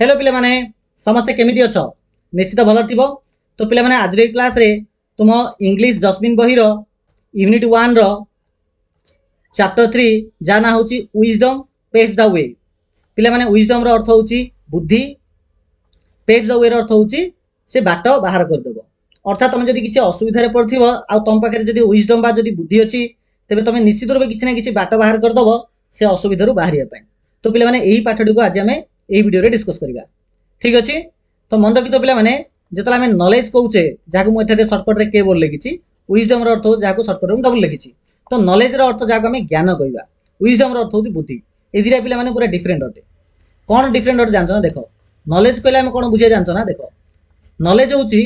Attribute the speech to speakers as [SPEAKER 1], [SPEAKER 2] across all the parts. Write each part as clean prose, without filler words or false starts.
[SPEAKER 1] Hello पिले माने समस्ते केमिति अछ निश्चित भल थिबो। तो पिले माने आज क्लास रे तुम इंग्लिश जस्मिन बही रो यूनिट 1 रो चैप्टर 3 जाना होची विजडम पेज द वे। पिले माने विजडम रो अर्थ होची बुद्धि, पेज द वे रो अर्थ होची से बाट बाहर कर देबो। अर्थात तुम जदि किछि असुविधा रे पड़थिबो आ तुम पाखे जदि विजडम बा जदि बुद्धि अछि तेबे तुम निश्चित रूपे किछि ना किछि बाट बाहर कर देबो से असुविधा रु बाहरिया पय। तो पिले माने एही पाठडी को आज हमें एही वीडियो रे डिस्कस करिबा। ठीक अछि। तो मन रखि तो पिले माने जेतला हमें नॉलेज कहूचे जाको मु एठारे शॉर्टकट रे के बोल लिखिछि, विजडम रो अर्थ हो जाको शॉर्टकट रे डबल लिखिछि। तो नॉलेज रो अर्थ जाको हमें ज्ञान कहबा, विजडम रो अर्थ होची बुद्धि। ए दिरा पिले माने पूरा डिफरेंट अटे। कोन डिफरेंट अटे जानछो ना देखो। नॉलेज कहले हमें कोन बुझिया जानछो ना देखो। नॉलेज होची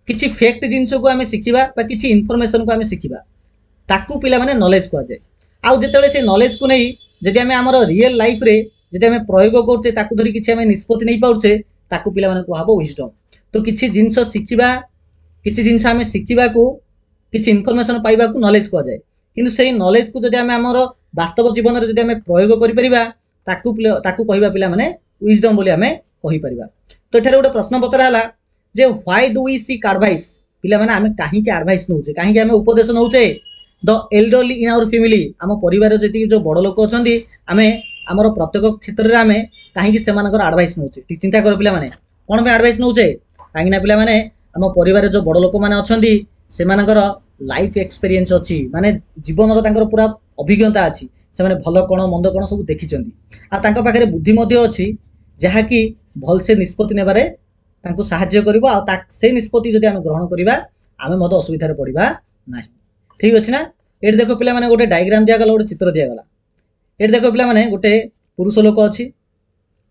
[SPEAKER 1] किछि फैक्ट जिंस को हमें सिखिबा बा किछि इंफॉर्मेशन को हमें सिखिबा ताकू पिला माने नॉलेज को जाय। आ जेतेले से नॉलेज को नै जदि हमें हमर रियल लाइफ रे जदि हमें प्रयोग करछे ताकू धरि किछि हमें निष्पत्ति नै पाउछे ताकू पिला माने को हबो विजडम। तो किछि जिंस सिखिबा, किछि जिंस हमें सिखिबा को किछि इंफॉर्मेशन पाइबा को नॉलेज को जाय। किंतु सेही नॉलेज को जदि हमें हमर वास्तव जीवन रे जदि हमें प्रयोग करि परिबा ताकू कहबा पिला माने विजडम बोली हमें कहि परिबा। तो एठारे गोटे प्रश्न पचरा हला जे why do we seek advice. पिला माने हमें काहे के एडवाइस नउछे, काहे के हमें उपदेश नउछे। The elderly in our family, हम परिवार जति जो बड़ लोक अछंती हमें हमर प्रत्येक क्षेत्र रे हमें काहे कि सेमानकर एडवाइस नउछे। ठीक चिंता कर पिला माने कोन पे एडवाइस नउछे काहे ना पिला माने हम परिवार जो बड़ लोक माने अछंती सेमानकर लाइफ एक्सपीरियंस अछि, माने जीवन रो तांकर पूरा अभिज्ञता अछि। से माने भलो कोन मंद कोन सब देखिचंती आ तांका पाखरे बुद्धि मध्ये अछि जहा कि भल से निष्पत्ति नेबारे तांको सहाय्य करिवो आ ता से निष्पत्ति जदि हम ग्रहण करिबा आमे मद असुविधा रे पड़िबा नाही। ठीक अछि ना। एठ देखो पिला माने गोटे डायग्राम दिया गला, गोटे चित्र दिया गला। एठ देखो पिला माने गोटे पुरुष लोक अछि,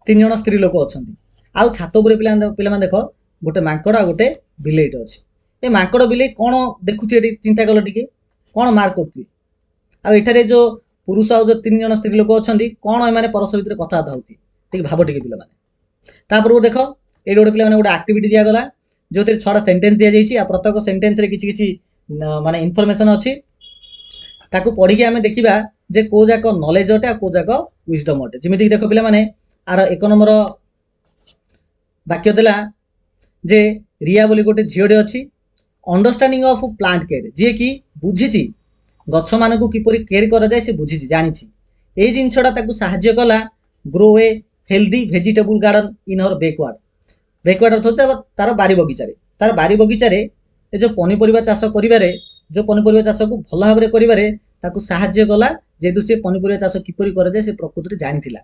[SPEAKER 1] तीन जण स्त्री लोक अछंती। आ छात ऊपर पिला माने देखो गोटे मांकड़ आ गोटे बिलेट अछि। ए मांकड़ बिले कोन देखुथि एठी चिंता कलो टिके कोन मार्क करथि। आ एठारे जो पुरुष आ जो तीन जण स्त्री लोक अछंती कोन ए माने परस्पर भितर कथा होथि ठीक भाबो टिके पिला माने। तापर देखो ए गोटे पिला माने गोटे एक्टिविटी दिया गला जोते 6टा सेंटेंस दिया जाईछि आ प्रत्येक सेंटेंस रे किछि किछि माने इंफॉर्मेशन अछि ताकू पढ़ी के हमें देखिबा जे को जाक नॉलेज अटे आ को जाक विजडम अटे। जेमिति देखो पिला माने आर एक नंबर वाक्य देला जे रिया बोली गोटे झियोडे अछि, अंडरस्टैंडिंग ऑफ प्लांट केयर, जे कि बुझिछि गछ मान को किपरि केयर करा जाय से बुझिछि जानिछि। ए जिंसडा ताकू सहाय्य कला grow a healthy vegetable garden in her backward. Backward अर्थ होता तार बारी बगीचा रे ए जो पनिपरिबा चाष करिबारे जो पनिपरिबा चाष को भल भाबरे करिबारे ताकू सहाय्य कला जेतु से पनिपरिबा चाष किपरि करा जाय से प्रकृति जानिथिला।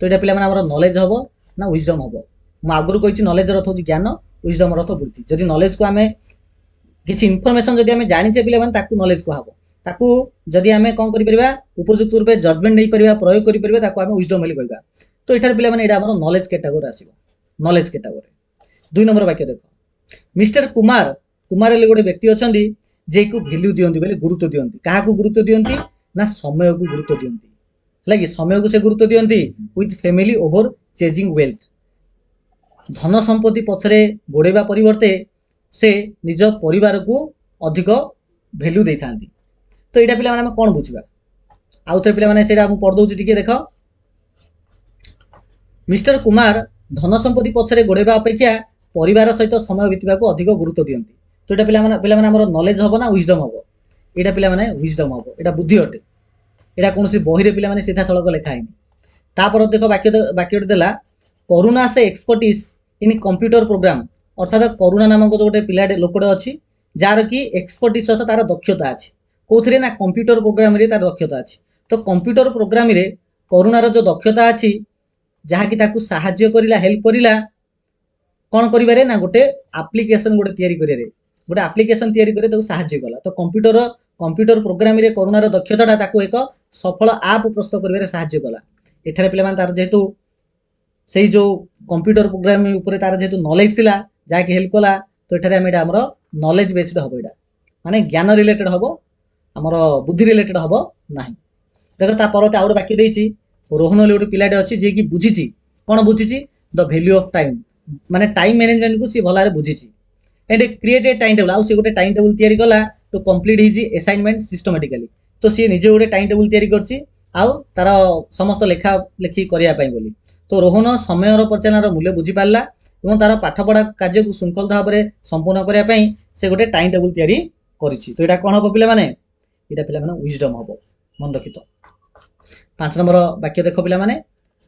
[SPEAKER 1] तो एटा पिला माने हमर नॉलेज हबो ना विजडम हबो। म आगुरु कहिछि नॉलेज अर्थ होछि ज्ञान, विजडम अर्थ बुद्धि। जदि नॉलेज को हमें किछि इंफॉर्मेशन जदि हमें जानिछे पिला माने ताकू नॉलेज को हबो। ताकू जदि हमें कोन करि परिबा उपयुक्त रूपे जजमेंट नै परिबा प्रयोग करि परिबा ताकू हमें विजडम बोली कहबा। तो एठार पिला माने एटा हमर नॉलेज कैटेगरी आसीबो। नॉलेज कैटेगरी 2 नंबर वाक्य देखो मिस्टर कुमार। कुमार ले गोटे व्यक्ति अछंती जे को वैल्यू दियंती बोले गुरुत्व दियंती। काहा को गुरुत्व दियंती ना समय को गुरुत्व दियंती। लागी समय को से गुरुत्व दियंती with family over chasing wealth. धन संपत्ति पछरे गोडेबा परिवर्ते से निज परिवार को अधिक वैल्यू देथांती। तो एटा पिला माने हम कोन बुझिबा आउथरे पिला माने सेटा हम पढ दउची टिके देखो मिस्टर कुमार धन संपत्ति पछरे गोडेबा अपेक्षा परिवार सहित समय बितबा को अधिक गुरुत्व दियंती। तो एटा पिला माने हमर नॉलेज हबो ना विजडम हबो। एटा पिला माने विजडम हबो, एटा बुद्धि अटे। एटा कोनसी बही रे पिला माने सीधा सळक लेखा हैनी। तापर देखो वाक्य देला करुणा से एक्सपर्टीज इन कंप्यूटर प्रोग्राम। अर्थात करुणा नामक जो गोटे पिलाटे लोकडे अछि जार की एक्सपर्टीज अर्थात तार दक्षता अछि कोथरे ना कंप्यूटर प्रोग्राम रे तार दक्षता अछि। तो कंप्यूटर प्रोग्राम रे करुणा रो जो दक्षता अछि जहा की ताकू सहाय्य करिला हेल्प करिला कोन करिबारे ना गोटे एप्लीकेशन गोटे तयारी करियारे गोटे एप्लीकेशन तयारी करे ताकू सहाय्य कला। तो कंप्यूटर प्रोग्राम रे करुणा रो दक्षताटा ताकू एक सफल ऐप प्रस्तुत करिबारे सहाय्य कला। एठारे पिला मान तार जेतु सेही जो कंप्यूटर प्रोग्राम ऊपर तार जेतु नॉलेज थिला जा कि हेल्प कला। तो एठारे हम एटा हमर नॉलेज बेस्ड हबो। एटा माने ज्ञान रिलेटेड हबो, हमर बुद्धि रिलेटेड हबो नाही। देखो ता परते आउड बाकी देछि रोहन ले गोटे पिलाटे अछि जे कि बुझिछि कोन बुझिछि द वैल्यू ऑफ टाइम, माने टाइम मैनेजमेंट को सी भलारे बुझिछि and create a time table. आ सी गोटे टाइम टेबल तयारी कला to complete his assignment systematically. तो सी निजे गोटे टाइम टेबल तयारी करछि आ तार समस्त लेखा लेखी करिया पई बोली। तो रोहन समय परिचालन मूल्य बुझी पारा और तार पाठपढ़ा कार्य को श्रृंखलित भाव में संपूर्ण करने से गोटे टाइम टेबुल तैयारी करिछि। तो यहाँ कौन हम पे यहाँ पे विजडम हम मन रखी। तो 5 नंबर वाक्य देख पे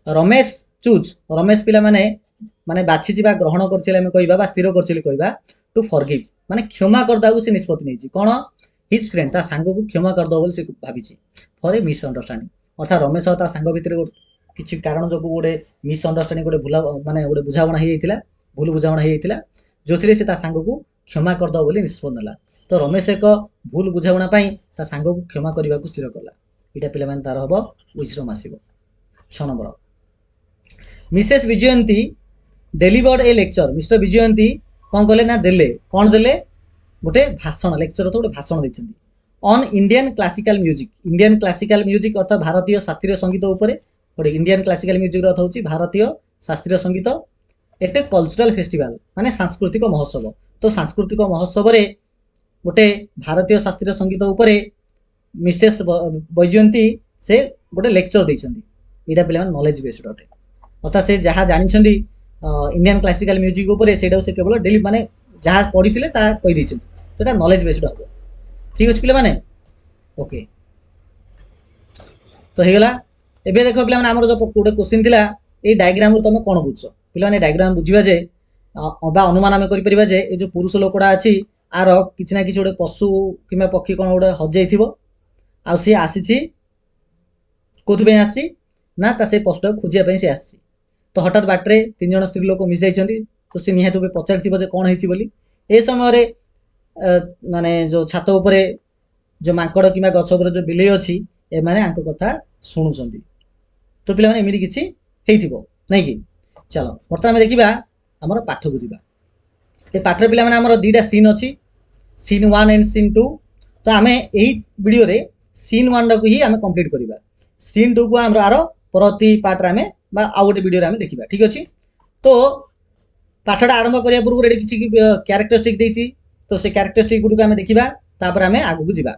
[SPEAKER 1] रमेश चूज रमेश पिला माने बाछि ग्रहण कर स्थिर कर टू फॉरगिव माने क्षमा करदा से निष्पत्ति नहीं कौन हिज फ्रेंड ता सांग को क्षमा करदो बोली से भाभी फॉर ए मिसअंडरस्टैंडिंग अर्थात रमेश और ता सांग भितर किसी कारण जो गोटे मिसअंडरस्टैंडिंग गोटे भूला माने गोटे बुझावणा हो जाता भूल बुझावणा हो जाता जो थे से ता सांग को क्षमा करदो बोली निष्पत्ति नेला। तो रमेश एक भूल बुझावणा ता सांग को क्षमा करने को स्थिर कला यहाँ पे तार हम विजडम आसब। 6 नंबर मिसेस विजयंती डेलीवर्ड ए लेक्चर मिस्टर विजयंती कौन कले ना देले कौन देले गोटे भाषण लेक्चर तो गोटे भाषण देते ऑन इंडियन क्लासिकल म्यूजिक अर्थात भारतीय शास्त्रीय संगीत उपरे गोटे इंडियन क्लासिकल म्यूजिक अर्थ होची भारतीय शास्त्रीय संगीत एट ए कल्चरल फेस्टिवल माने सांस्कृतिक महोत्सव। तो सांस्कृतिक महोत्सव रे गोटे भारतीय शास्त्रीय संगीत उपरे मिसेस वैजयंती से गोटे लेक्चर देइछन्ती एटा पिला नॉलेज बेस्ड अटे अर्थात से जहाँ जानी इंडियन क्लासिकल म्यूजिक उपरे सेटा से केवल डेली माने जहाँ पढ़ी ता कहि देइछन्ती तो एटा नॉलेज बेस्ड हम। ठीक अछि पिला माने ओके। तो हेगला एबे देखो पिला माने हमर जो गोटे क्वेश्चन थिला ए डायग्राम तुम कौन बुझ पिला माने डायग्राम बुझिबा जे बा अनुमान आम करिपरिबा जे ए जो पुरुष लोकड़ा अछि आर किछि ना किछि गोटे पशु किबा पक्षी कोन गोटे हजाइथिबो आ सी आसीछि कोथि आसी ना ता से पशुटा खोजिया पे से आसी। तो हठात बाटरे 3 जन स्त्री लोक मिस जाइछन्ती तो से निहात पचारिथिबो जे कोन हेछि बोली ए समय रे माने जो छात उपरे जो मांकड़ किबा गछ उपरे जो बिलेई अछि ए माने आंक कथा सुनुछन्ती। तो पिला माने एमिति किछि हेइथिबो नै कि चलो वर्तमान देखिबा हमर पाठ को जिबा ए पाठरे पिला माने हमर दुईटा सीन अछि सीन 1 एंड सीन 2। तो आमे एही वीडियो रे सीन 1 को ही आमे कंप्लीट करिबा सीन 2 को हमर आरो प्रति पार्ट रे आमे बा आ गोटे वीडियो रे आमे देखिबा। ठीक अछि। तो पाठटा आरंभ करिया पूर्व रे किछि कैरेक्टरिस्टिक देछि तो से कैरेक्टरिस्टिक गुडी को आमे देखिबा तापर आमे आगु को जिबा।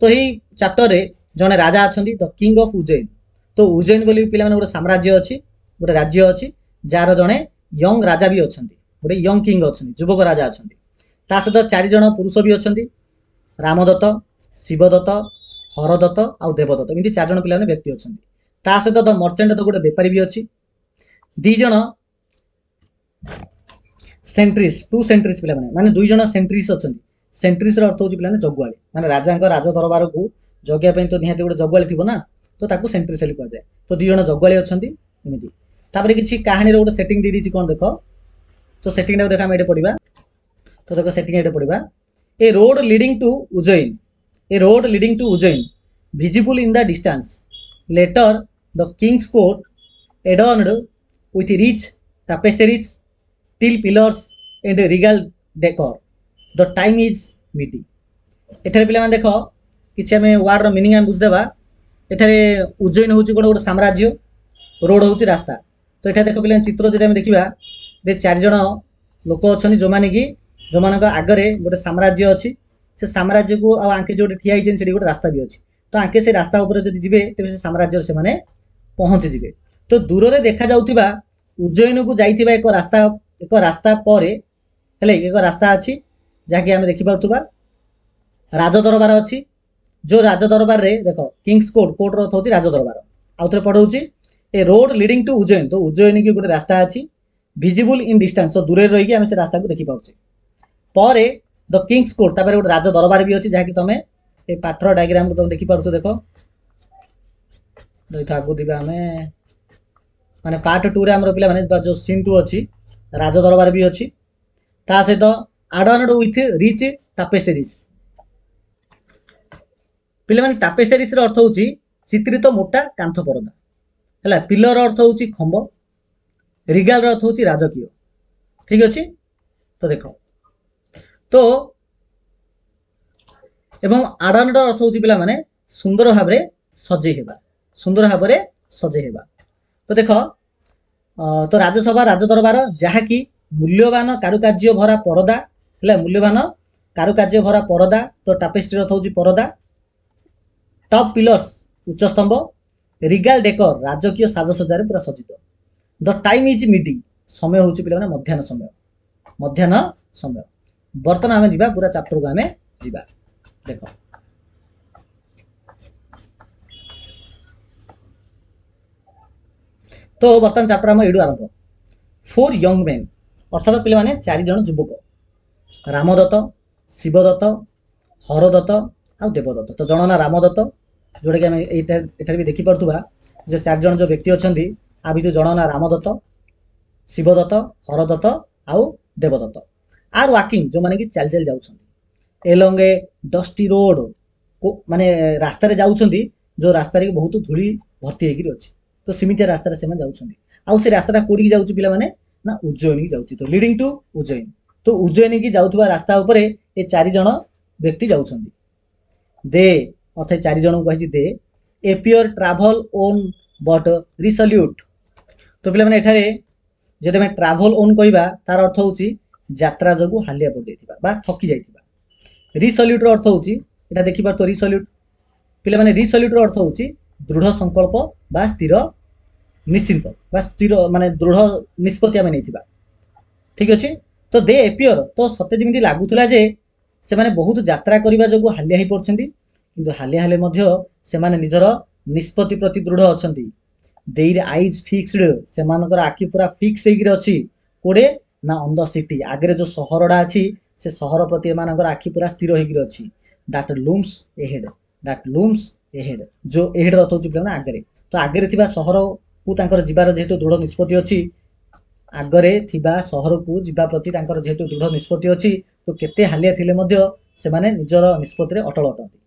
[SPEAKER 1] तो एही चैप्टर रे जने राजा अछंती द किंग ऑफ उज्जैन। तो उज्जैन बोली पिला माने गोटे साम्राज्य अछि गोटे राज्य अछि जार जने यंग राजा भी अछंती गोटे यंग किंग अछंती युवक राजा अछंती ता सहित 4 जन पुरुष भी अछंती रामदत्त शिवदत्त हरदत्त आउ देवदत्त एमती 4 जन पिला व्यक्ति अछंती ता सहित द मर्चेंट तो गोटे व्यापारी भी अछि 2 जन सेंट्रीज 2 सेंट्रीज पिला माने 2 जन सेंट्रीज अछंती सेंट्रीज रो अर्थ होची पिला जगुआली माने राजा को राज दरबार को जगिया पे तो निहाती गोटे जगुआली थिबो ना तो ताकू सेंट्रीज सेली कहै जाय। तो 2 जन जगुआली अछंती एमिति तापर किछि कहानी रो गोटे सेटिंग दे दिछि कोन देखो तो सेटिंग रे देखा हम एटे पढिबा। तो देखो सेटिंग एटे पढिबा a road leading to Ujjain visible in the distance later the king's court adorned with rich tapestries steel pillars and regal decor the time is meeting। एठारे पिला माने देखो किछि हमें वर्ड रो मीनिंग हम बुझ देबा एठारे उज्जैन होची कोन गोटे साम्राज्य रोड होची रास्ता। तो एठा देखो पिला चित्र जे हम देखिबा दे 4 जन लोक अछनी जो माने कि जो मानक आगरे गोटे साम्राज्य अछि से साम्राज्य को आ आंके जोटे ठिया हिचेन सेठी गोटे रास्ता भी अछि तो आंके से रास्ता ऊपर जदि जिबे तबे से साम्राज्य से माने पहुंच जिबे। तो दूर रे देखा जाउतिबा उज्जैन को जाइतिबा एक रास्ता परे हेले एक रास्ता अछि जाके हम देखि पाउतबा राज दरबार अछि जो राज दरबार रे देखो किंग्स कोर्ट रो होची राज दरबार आउथरे पढौची ए रोड लीडिंग टू उज्जैन। तो उज्जैन की गोटे रास्ता अछि विजिबल इन डिस्टेंस तो दूर रे रही कि हम से रास्ता को देखि पाउचे परे द किंग्स कोर्ट तापर गोटे राज दरबार भी अछि जाकि तमे ए पाठर डायग्राम को तुम देखि पारुछो देखो देखो आगु दिबा हमें माने पार्ट 2 रे हमर पिला माने जो सीन 2 अछि राज दरबार भी अछि ता सहित एडर्नड विथ रिच टापेस्ट्रीज पिला माने टापेस्ट्रीज रो अर्थ होची चित्रित मोटा कांथ परदा हला पिलर अर्थ होची खंभ रिगाल रो अर्थ होची राजकीय। ठीक अछि। तो देखो तो एवं आडनड अर्थ होची पिला माने सुंदर भाबरे सजे हेबा तो देखो तो राज्यसभा राज दरबार जहा कि मूल्यवान कारुकार्य भरा परदा हला मूल्यवान कारुकार्य भरा परदा तो टापेस्ट्री अर्थ होची परदा टॉप पिलर्स उच्च स्तंभ रिगाल डेकोर राजकीय साजसज्जा रे पूरा सज्जित द टाइम इज मिडी समय हूँ पे मध्याह्न समय बर्तमान आम जा पूरा चैप्टर को आम जा देख तो बर्तमान चैप्टर आम यू आरंभ 4 यंग मेन अर्थात पे मैंने 4 जन युवक रामदत्त शिवदत्त हरदत्त आ देवदत्त तो जन ना रामदत्त जोटा कि आम ये भी देखिपा जो 4 जन जो व्यक्ति अच्छा आ भर जन ना रामदत्त शिवदत्त हरदत्त आउ देवदत्त आर वाकिंग जो मैंने कि चल चल जाऊँ एलंग ए डस्टी रोड को माने रास्ता जाऊँ जो रास्ता बहुत धूली भर्ती होकर अच्छी तो सेमितिया रास्ता से जाऊँ आउ से रास्ता कौटी जाऊँ पे ना उज्जयिनी जाऊँ तो लीडिंग टू उज्जयिन तो उज्जयिनी की जाऊँ रास्ता उपर ये 4 जन व्यक्ति जाऊँ दे अर्थात 4 जन को कही दे एपियर ट्राभल ओन बट रिसल्यूट तो पे मैंने जब आम ट्राभल ओन कहवा तार अर्थ हूँ यात्रा जो हालिया पड़ थकी जाइए रिसल्यूट अर्थ हूँ यहाँ देखिपार तो रिसल्यूट पे मैंने रिसल्यूट अर्थ हूँ दृढ़ संकल्प बा स्थिर निश्चिंत बा स्थिर माने दृढ़ निष्पत्ति आम नहीं ठीक अच्छे तो दे एपियर तो सत्य जमी लगुला जे से माने बहुत यात्रा करने जो हालिया ही पड़ते किंतु हालिया हेले से माने निजर निष्पत्ति प्रति दृढ़ अच्छा देर आईज फिक्सड से आखि पूरा फिक्स अच्छी कोड़े ना ऑन द सिटी आगे जो सहरटा अच्छी से सहर प्रति एम आखि पूरा स्थिर होकर अच्छी दैट लूम्स एहेड जो एहेड अर्थ हूँ आगे तो आगे थी सहर को जीवार जेहेतु दृढ़ निष्पत्ति अच्छी आगरे थिबा सहर को जीवा प्रति जेहेतु दृढ़ निष्पत्ति अच्छी तो केते हालिया थिले मध्य से माने निजर निष्पत्ति अटल अटंती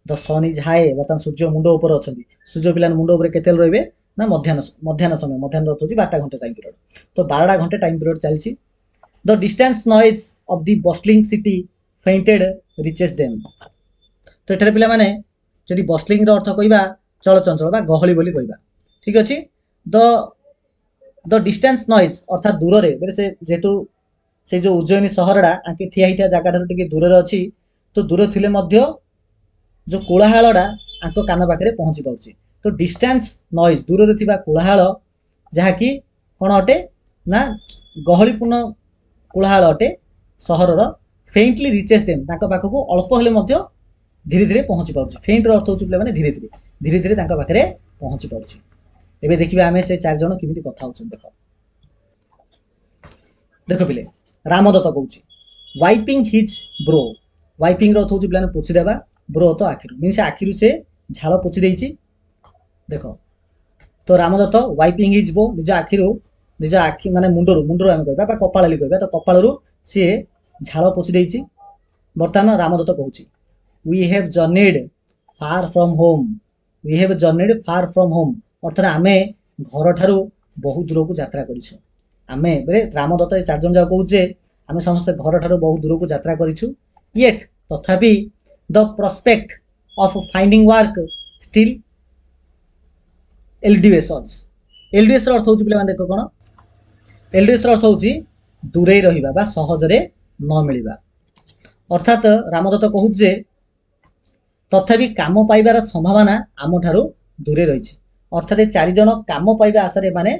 [SPEAKER 1] द सन इज हाई बर्तमान सूर्य मुंड उपर अच्छा सूर्य पिला मुंड उपर केते रहिबे ना मध्याह्न समय मध्याह्न अर्थ हूँ 12 घंटे टाइम पीरियड तो 12 घंटे टाइम पीरियड चलती the distance noise of the bustling city faintly reaches them तो ये पे मैंने जदि बस्टलिंग अर्थ कहवा चलचंचल बा गहली बोली कहवा ठीक अच्छे द डिस्टेंस नॉइज अर्थात दूर से जेहेतु से जो उज्जयिनी सहरटा आंके ठिया होता जगह टे दूर अच्छी तो दूर थिले मध्य जो कोलाहलटा आंक कान पाखे पहुँची पार्टी तो डिस्टेंस नॉइज दूर थी कोलाहल जहाँकि कौन अटे ना गहलीपूर्ण कोलाहल अटे सहरर फेंटली रिचेस देम पाखक अल्प हेले धीरे धीरे पहुँची पार्टी फेंट अर्थ हूँ पे धीरे धीरे धीरे पाखे पहुँची पार्टी एबे देखिए आम से 4 जन किमिति कथा होछन देख देख पिले रामदत्त कहूँ वाइपिंग हिज ब्रो वाइपिंग अर्थ हूँ पे पोछि देवा ब्रो तो आखिर मीन से आखिर से झाड़ पोछि देछि देख तो रामदत्त वाइपिंग हिज ब्रो निज आखि माने मुंडर आम कहवा कपाल कहवा तो कपाल सी झाड़ पोछि देछि बर्तमान रामदत्त कहूँ we have journeyed far from home अर्थात आमे घर ठारू बहुत दूर को यात्रा करिछु आमे बेले रामदत्त 4 जन जाक कहूचे आमे समस्त घर ठारू बहुत दूर को यात्रा करिछु येट तथापि the prospect of finding work still eludes अर्थ हूँ पे देख कौन एलडीएस अर्थ हूँ दूरे रहिबा बा सहजरे न मिलिबा अर्थात रामदत्त कहूचे तथापि काम पाइबार संभावना आम ठारू दूरे रही अर्थात 4 जन काम पाइबा आशारे माने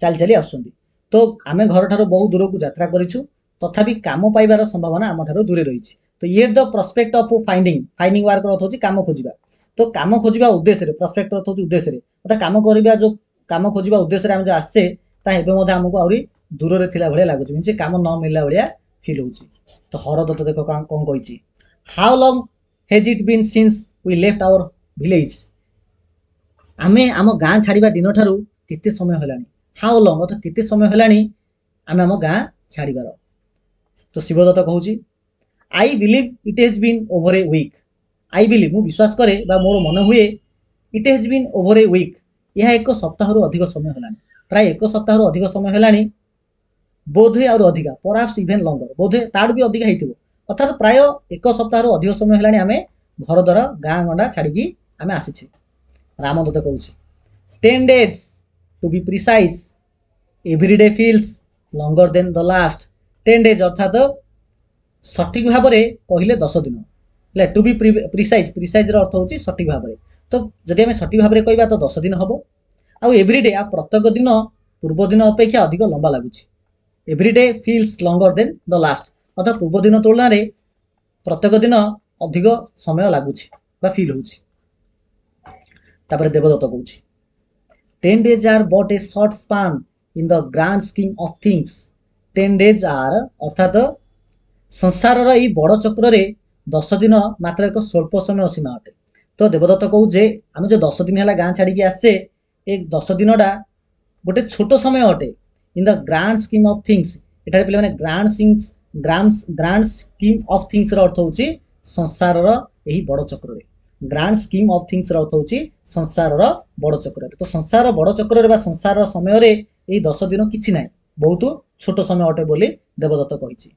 [SPEAKER 1] चल चली आसुंदी तो आमे घर ठारू बहुत दूर को यात्रा करिछु तथापि काम पाइबार संभावना आम ठारू दूरे रही तो ये the prospect of finding work अर्थ हूँ काम खोजिबा तो काम खोजिबा उद्देश्य प्रोस्पेक्ट अर्थ हूँ उद्देश्य अर्थात काम करबा जो काम खोजिबा उद्देश्य आम जो आसे आमको आहरी दूर थिला भलिया लागुच मीन काम न मिलला भलिया फिल होची तो हरदत्त देख कौन कही how long has it been since we left our village आमे आम गाँ छाड़ा दिन ठारू केते समय होलानी हाउ लॉन्ग अर्थात केते समय होलानी आमे आम गाँ छाड़बार तो शिवदत्त कहूँ I believe it has been over a week I believe मु विश्वास करे बा मोर मन हुए it has been over a week यह 1 सप्ताह अधिक समय होलानी प्राय 1 सप्ताह अधिक समय होलानी बोधे और अधिका परहाप्स इवेन लंगर बोधे ताड़ भी अधिका होइथिबो अर्थात प्राय 1 सप्ताह अधिक समय होलानी आमे घर द्वार गाँ गंडा छाड़ी आमे आसीछे रामदत्त कहूँ 10 days to be precise every day feels longer than the last 10 days अर्थात सठिक भाव में कहले 10 दिन टू बी प्रिसाइज अर्थ हूँ सठिक भाव में तो जदि आम सठिक भाव में कहवा तो 10 दिन हम आउ एवरी डे आ प्रत्येक दिन ପୂର୍ବ ଦିନ ଅପେକ୍ଷା ଅଧିକ ଲମ୍ବା ଲାଗୁଛି। Every day fills langar then the last, ଅର୍ଥାତ୍ ପୂର୍ବ ଦିନ ତୁଳନାରେ ପ୍ରତ୍ୟେକ ଦିନ ଅଧିକ ସମୟ ଲାଗୁଛି ବା ଫିଲ୍ ହେଉଛି। ତାପରେ ଦେବଦତ୍ତ କହୁଛି 10 days are but a short span in the grand scheme of things. 10 days are ଅର୍ଥାତ୍ ସଂସାରର ଏହି ବଡ଼ ଚକ୍ରରେ 10 ଦିନ ମାତ୍ର ଏକ ସ୍ୱଳ୍ପ ସମୟ ସୀମା ଅଟେ। ତ ଦେବଦତ୍ତ କହୁଛେ ଆମେ ଯେଉଁ 10 ଦିନ ହେଲା ଗାଁ ଛାଡ଼ିକି ଆସିଛେ ଏ 10 ଦିନଟା ଗୋଟେ ଛୋଟ ସମୟ ଅଟେ। In the grand scheme of things, ଏଠାରେ ପିଲାମାନେ ଗ୍ରାଣ୍ଡ ସ୍କିମ୍ ଅଫ୍ ଥିଙ୍ଗସ୍ର ଅର୍ଥ ହେଉଛି ସଂସାରର ଏହି ବଡ଼ ଚକ୍ରରେ। ଗ୍ରାଣ୍ଡ ସ୍କିମ୍ ଅଫ୍ ଥିଙ୍ଗସ୍ର ଅର୍ଥ ହେଉଛି ସଂସାରର ବଡ଼ ଚକ୍ରରେ। ତ ସଂସାରର ବଡ଼ ଚକ୍ରରେ ବା ସଂସାରର ସମୟରେ ଏହି 10 ଦିନ କିଛି ନାହିଁ, ବହୁତ ଛୋଟ ସମୟ ଅଟେ ବୋଲି ଦେବଦତ୍ତ କହିଛି।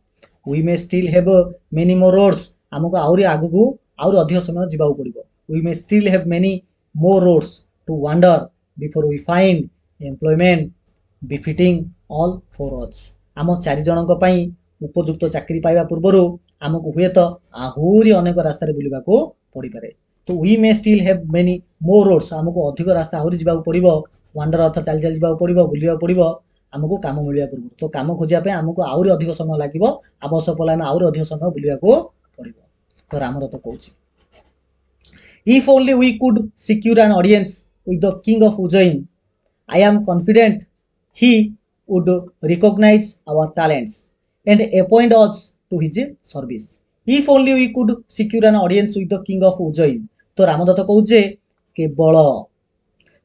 [SPEAKER 1] We may still have many more roads, ଆମକୁ ଆହୁରି ଆଗକୁ ଆହୁରି ଅଧିକ ସମୟ ଯିବାକୁ ପଡ଼ିବ। We may still have many more roads to wander before we find employment befitting all four us. ଆମ 4 ଜଣଙ୍କ ପାଇଁ ଉପଯୁକ୍ତ ଚାକିରି ପାଇବା ପୂର୍ବରୁ ଆମକୁ ହୁଏତ ଆହୁରି ଅନେକ ରାସ୍ତାରେ ବୁଲିବାକୁ ପଡ଼ିପାରେ। ତ we may still have many more roads, ଆମକୁ ଅଧିକ ରାସ୍ତା ଆହୁରି ଯିବାକୁ ପଡ଼ିବ। ୱାଣ୍ଡର ଅର୍ଥ ଚାଲି ଚାଲି ଯିବାକୁ ପଡ଼ିବ, ବୁଲିବାକୁ ପଡ଼ିବ ଆମକୁ କାମ ମିଳିବା ପୂର୍ବରୁ। ତ କାମ ଖୋଜିବା ପାଇଁ ଆମକୁ ଆହୁରି ଅଧିକ ସମୟ ଲାଗିବ, ଆବଶ୍ୟକ ପଡ଼ିଲେ ଆମେ ଆହୁରି ଅଧିକ ସମୟ ବୁଲିବାକୁ ପଡ଼ିବ। ତ ରାମଦତ୍ତ କହୁଛି if only we could secure an audience with the king of Ujjain, I am confident he would recognize our talents and appoint us to his service. If only we could secure an audience with the king of Ujjain, ତ ରାମଦତ୍ତ କହୁଛେ କେବଳ